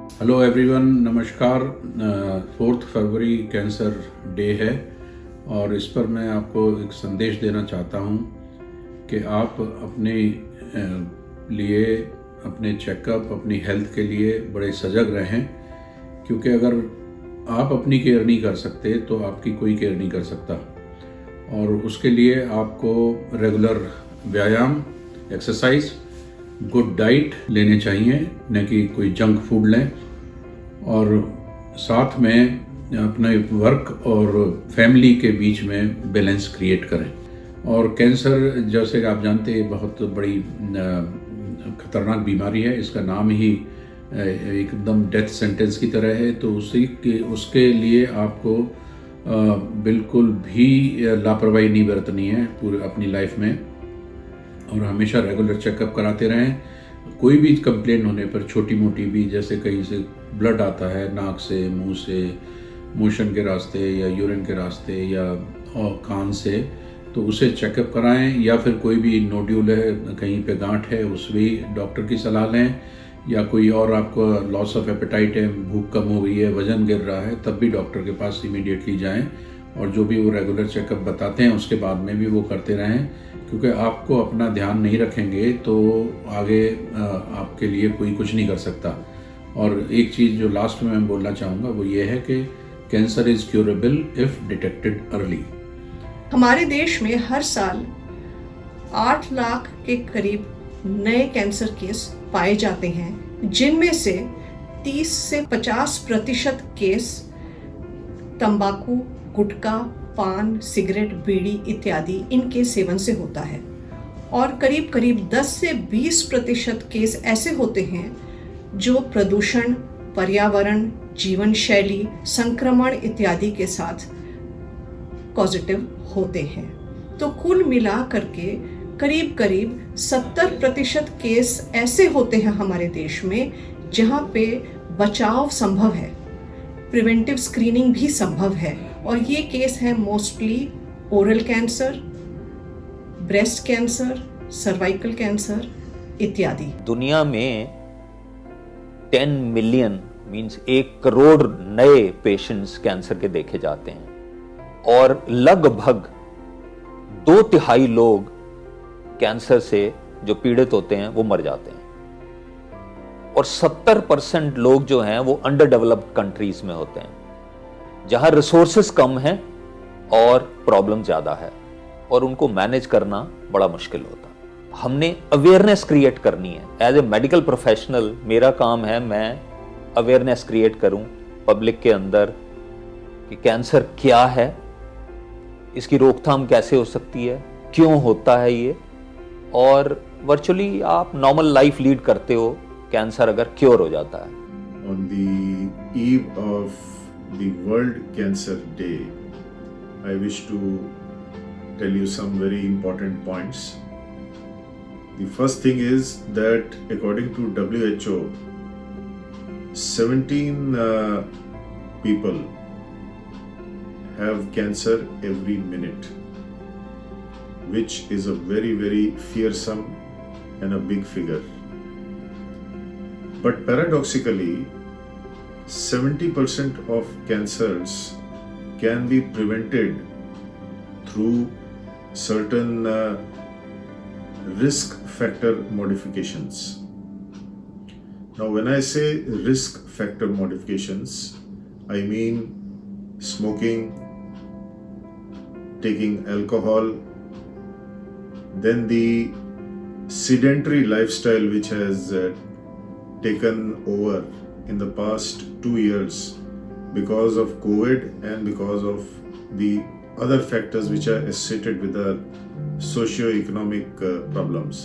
Hello everyone, नमस्कार। 4 फरवरी cancer day है और इस पर मैं आपको एक संदेश देना चाहता हूँ कि आप अपने लिए, अपने चेकअप, अपनी हेल्थ के लिए बड़े सजग रहें, क्योंकि अगर आप अपनी केयर नहीं कर सकते तो आपकी कोई केयर नहीं कर सकता। और उसके लिए आपको रेगुलर व्यायाम, एक्सरसाइज, गुड डाइट लेने चाहिए, न कि कोई जंक फूड लें। और साथ में अपने वर्क और फैमिली के बीच में बैलेंस क्रिएट करें। और कैंसर, जैसे कि आप जानते हैं, बहुत बड़ी खतरनाक बीमारी है। इसका नाम ही एकदम डेथ सेंटेंस की तरह है। तो उसके लिए आपको बिल्कुल भी लापरवाही नहीं बरतनी है पूरी अपनी लाइफ में, और हमेशा रेगुलर चेकअप कराते रहें। कोई भी कंप्लेंट होने पर, छोटी मोटी भी, जैसे कहीं से ब्लड आता है नाक से, मुंह से, मोशन के रास्ते या यूरिन के रास्ते या कान से, तो उसे चेकअप कराएं। या फिर कोई भी नोड्यूल है, कहीं पे गांठ है, उस भी डॉक्टर की सलाह लें। या कोई और आपको लॉस ऑफ एपेटाइट है, भूख कम हो गई है, वजन गिर रहा है, तब भी डॉक्टर के पास इमीडिएटली जाएं। और जो भी वो रेगुलर चेकअप बताते हैं उसके बाद में भी वो करते रहें, क्योंकि आपको अपना ध्यान नहीं रखेंगे तो आगे आपके लिए कोई कुछ नहीं कर सकता। और एक चीज़ जो लास्ट में मैं बोलना चाहूँगा वो ये है कि cancer is curable if detected early. हमारे देश में हर साल 8 लाख के करीब नए कैंसर केस पाए जाते हैं, जिनमें से 30 से 50% केस तंबाकू, गुटखा, पान, सिगरेट, बीड़ी इत्यादि इनके सेवन से होता है। और करीब करीब 10 से 20% केस ऐसे होते हैं जो प्रदूषण, पर्यावरण, जीवन शैली, संक्रमण इत्यादि के साथ पॉजिटिव होते हैं। तो कुल मिला करके करीब करीब 70% केस ऐसे होते हैं हमारे देश में जहाँ पे बचाव संभव है, प्रिवेंटिव स्क्रीनिंग भी संभव है। और ये केस है mostly oral cancer, breast cancer, cervical cancer इत्यादि। दुनिया में 10 मिलियन मीन्स 1 करोड़ नए पेशेंट्स कैंसर के देखे जाते हैं और लगभग 2/3 लोग कैंसर से जो पीड़ित होते हैं वो मर जाते हैं। और 70% लोग जो हैं वो अंडर डेवलप्ड कंट्रीज में होते हैं, जहां रिसोर्सेस कम हैं और प्रॉब्लम ज्यादा है और उनको मैनेज करना बड़ा मुश्किल होता है। हमने अवेयरनेस क्रिएट करनी है। एज ए मेडिकल प्रोफेशनल मेरा काम है मैं अवेयरनेस क्रिएट करूं पब्लिक के अंदर कि कैंसर क्या है, इसकी रोकथाम कैसे हो सकती है, क्यों होता है ये, और वर्चुअली आप नॉर्मल लाइफ लीड करते हो कैंसर अगर क्योर हो जाता है। On the eve of the World Cancer Day, I wish to tell you some very important points. The first thing is that according to WHO, 17 people have cancer every minute, which is a very, very fearsome and a big figure. But paradoxically, 70% of cancers can be prevented through certain risk factor modifications. Now, when I say risk factor modifications, I mean smoking, taking alcohol, then the sedentary lifestyle which has taken over in the past 2 years because of COVID and because of the other factors which are associated with the socio-economic problems.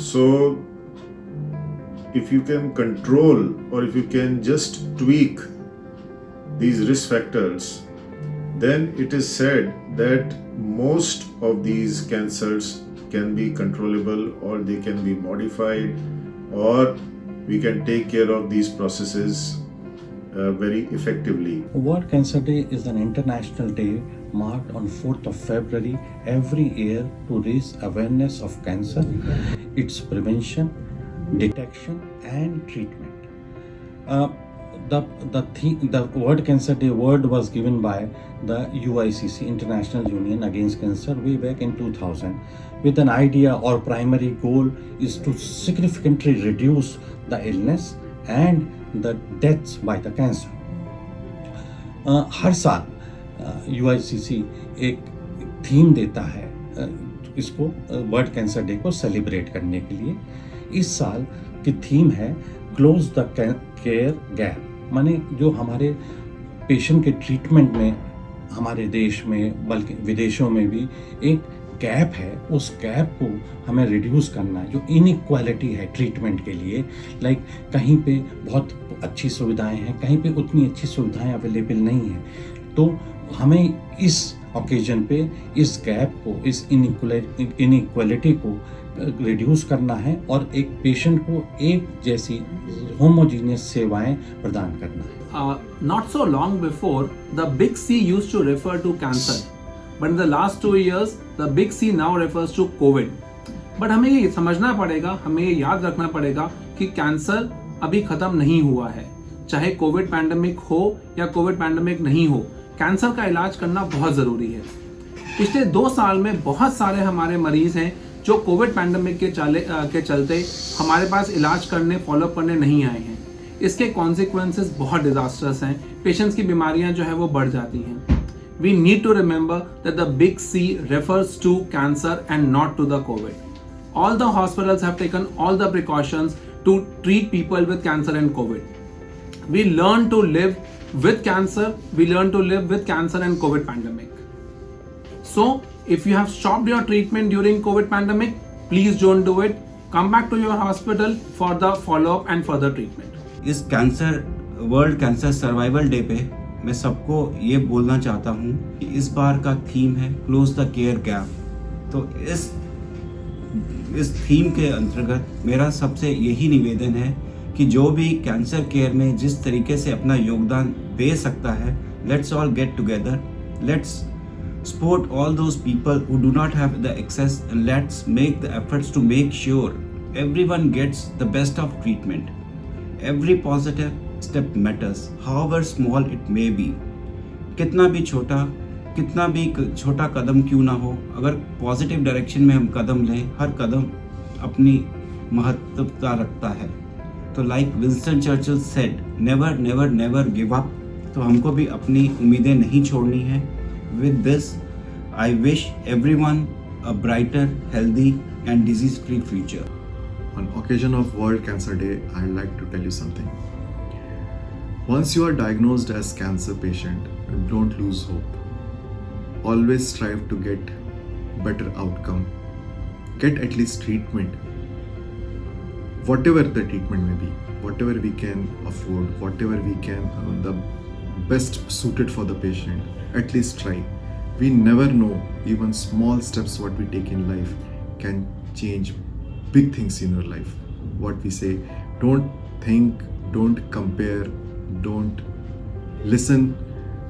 So if you can control or if you can just tweak these risk factors, then it is said that most of these cancers can be controllable or they can be modified, or we can take care of these processes very effectively. World Cancer Day is an international day marked on 4th of February every year to raise awareness of cancer, its prevention, detection and treatment. The World Cancer Day word was given by the UICC, International Union Against Cancer, way back in 2000, with an idea or primary goal is to significantly reduce the illness and the deaths by the cancer. हर साल UICC एक theme देता है इसको world cancer day को celebrate करने के लिए. इस साल की थीम है क्लोज द केयर गैप, माने जो हमारे पेशेंट के ट्रीटमेंट में हमारे देश में बल्कि विदेशों में भी एक गैप है, उस गैप को हमें रिड्यूस करना है. जो इनइक्वालिटी है ट्रीटमेंट के लिए, लाइक कहीं पे बहुत अच्छी सुविधाएं हैं, कहीं पे उतनी अच्छी सुविधाएं अवेलेबल नहीं हैं. तो हमें इस ओकेजन पे इस गैप को, इस इनइक्वालिटी को रिड्यूस करना है और एक पेशेंट को एक जैसी होमोजीनियस सेवाएं प्रदान करना है. Not so long before, the big C used to refer to cancer, but in the last 2 years, the big C now refers to COVID. But हमें ये समझना पड़ेगा, हमें ये याद रखना पड़ेगा कि कैंसर अभी खत्म नहीं हुआ है. चाहे कोविड पैंडेमिक हो या कोविड पैंडेमिक नहीं हो, कैंसर का इलाज करना बहुत ज़रूरी है. पिछले 2 साल में बहुत सारे हमारे मरीज हैं जो कोविड पैंडेमिक के चलते हमारे पास इलाज करने, फॉलोअप करने नहीं आए हैं. इसके कॉन्सिक्वेंसेस बहुत डिजास्टर्स हैं. पेशेंट्स की बीमारियां जो है वो बढ़ जाती हैं. We need to remember that the big C refers to cancer and not to the COVID. All the hospitals have taken all the precautions to treat people with cancer and COVID. We learn to live with cancer. We learn to live with cancer and COVID pandemic. So, if you have stopped your treatment during COVID pandemic, please don't do it. Come back to your hospital for the follow-up and further treatment. इस cancer world cancer survival day पे मैं सबको ये बोलना चाहता हूँ कि इस बार का थीम है क्लोज द केयर गैप. तो इस थीम के अंतर्गत मेरा सबसे यही निवेदन है कि जो भी कैंसर केयर में जिस तरीके से अपना योगदान दे सकता है, let's all get together, let's support all those people who do not have the access, and let's make the efforts to make sure everyone gets the best of treatment. Every positive step matters, however small it may be. कितना भी छोटा कदम क्यों ना हो, अगर positive direction में हम कदम लें, हर कदम अपनी महत्वता रखता है. तो like Winston Churchill said, never never never give up. तो हमको भी अपनी उम्मीदें नहीं छोड़नी है. With this, I wish everyone a brighter, healthy and disease-free future. On occasion of World Cancer Day, I'd like to tell you something. Once you are diagnosed as cancer patient, don't lose hope. Always strive to get better outcome. Get at least treatment. Whatever the treatment may be, whatever we can afford, whatever we can, the best suited for the patient. At least try. We never know, even small steps what we take in life can change big things in your life. What we say, don't think, don't compare, don't listen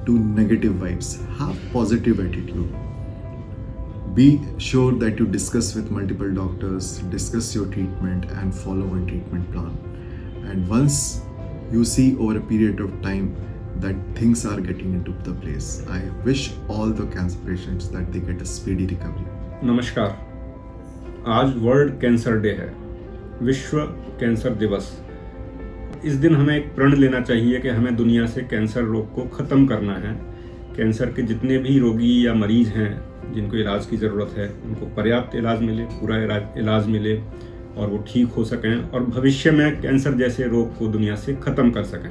to negative vibes. Have positive attitude. Be sure that you discuss with multiple doctors, discuss your treatment and follow a treatment plan. And once you see over a period of time that things are getting into the place, I wish all the cancer patients that they get a speedy recovery. नमस्कार. आज world cancer day है, विश्व cancer दिवस. इस दिन हमें एक प्रण लेना चाहिए कि हमें दुनिया से कैंसर रोग को ख़त्म करना है. कैंसर के जितने भी रोगी या मरीज हैं जिनको इलाज की ज़रूरत है, उनको पर्याप्त इलाज मिले, पूरा इलाज मिले और वो ठीक हो सकें और भविष्य में कैंसर जैसे रोग को दुनिया से ख़त्म कर सकें.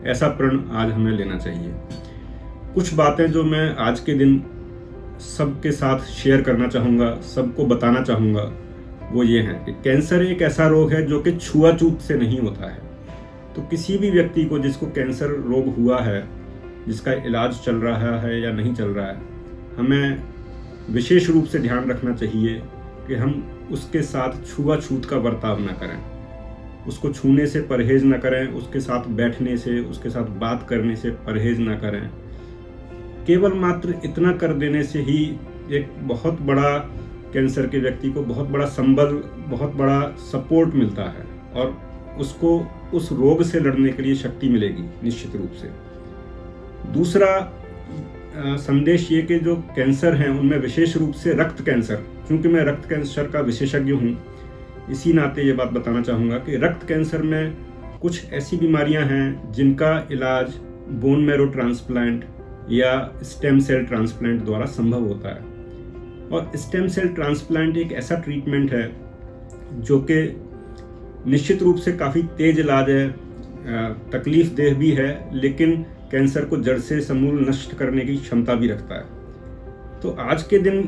ऐसा प्रण आज हमें लेना चाहिए. कुछ बातें जो मैं आज के दिन सबके साथ शेयर करना चाहूँगा, सबको बताना चाहूँगा, वो ये हैं कि कैंसर एक ऐसा रोग है जो कि छुआछूत से नहीं होता है. तो किसी भी व्यक्ति को जिसको कैंसर रोग हुआ है, जिसका इलाज चल रहा है या नहीं चल रहा है, हमें विशेष रूप से ध्यान रखना चाहिए कि हम उसके साथ छुआछूत का बर्ताव न करें, उसको छूने से परहेज न करें, उसके साथ बैठने से, उसके साथ बात करने से परहेज न करें. केवल मात्र इतना कर देने से ही एक बहुत बड़ा कैंसर के व्यक्ति को बहुत बड़ा संबल, बहुत बड़ा सपोर्ट मिलता है और उसको उस रोग से लड़ने के लिए शक्ति मिलेगी निश्चित रूप से। दूसरा संदेश ये कि जो कैंसर हैं उनमें विशेष रूप से रक्त कैंसर, क्योंकि मैं रक्त कैंसर का विशेषज्ञ हूँ, इसी नाते ये बात बताना चाहूँगा कि रक्त कैंसर में कुछ ऐसी बीमारियां हैं जिनका इलाज बोन मैरो ट्रांसप्लांट या स्टेम सेल ट्रांसप्लांट द्वारा संभव होता है। और स्टेम सेल ट्रांसप्लांट एक ऐसा ट्रीटमेंट है जो कि निश्चित रूप से काफ़ी तेज इलाज है, तकलीफ देह भी है, लेकिन कैंसर को जड़ से समूल नष्ट करने की क्षमता भी रखता है। तो आज के दिन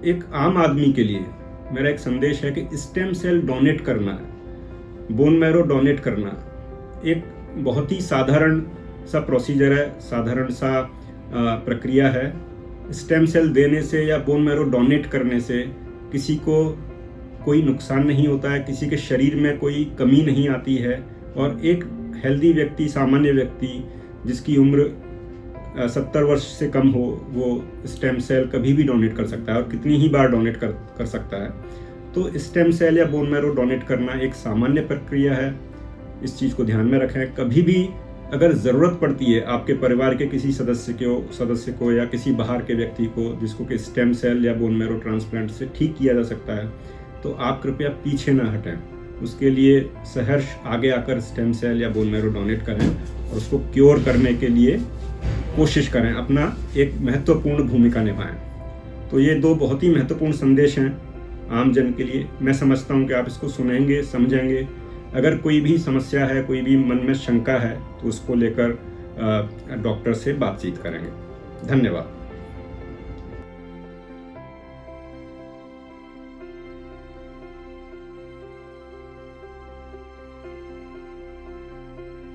एक आम आदमी के लिए मेरा एक संदेश है कि स्टेम सेल डोनेट करना है, बोन मैरो डोनेट करना एक बहुत ही साधारण सा प्रोसीजर है, साधारण सा प्रक्रिया है। स्टेम सेल देने से या बोन मैरो डोनेट करने से किसी को कोई नुकसान नहीं होता है, किसी के शरीर में कोई कमी नहीं आती है, और एक हेल्दी व्यक्ति, सामान्य व्यक्ति जिसकी उम्र 70 वर्ष से कम हो, वो स्टेम सेल कभी भी डोनेट कर सकता है और कितनी ही बार डोनेट कर सकता है। तो स्टेम सेल या बोन मैरो डोनेट करना एक सामान्य प्रक्रिया है, इस चीज़ को ध्यान में रखें। कभी भी अगर ज़रूरत पड़ती है आपके परिवार के किसी सदस्य को या किसी बाहर के व्यक्ति को जिसको कि स्टेम सेल या बोन मैरो ट्रांसप्लांट से ठीक किया जा सकता है, तो आप कृपया पीछे ना हटें, उसके लिए सहर्ष आगे आकर स्टेम सेल या बोन मैरो डोनेट करें और उसको क्योर करने के लिए कोशिश करें, अपना एक महत्वपूर्ण भूमिका निभाएं। तो ये दो बहुत ही महत्वपूर्ण संदेश हैं आम जन के लिए। मैं समझता हूँ कि आप इसको सुनेंगे, समझेंगे। अगर कोई भी समस्या है, कोई भी मन में शंका है, तो उसको लेकर डॉक्टर से बातचीत करेंगे। धन्यवाद।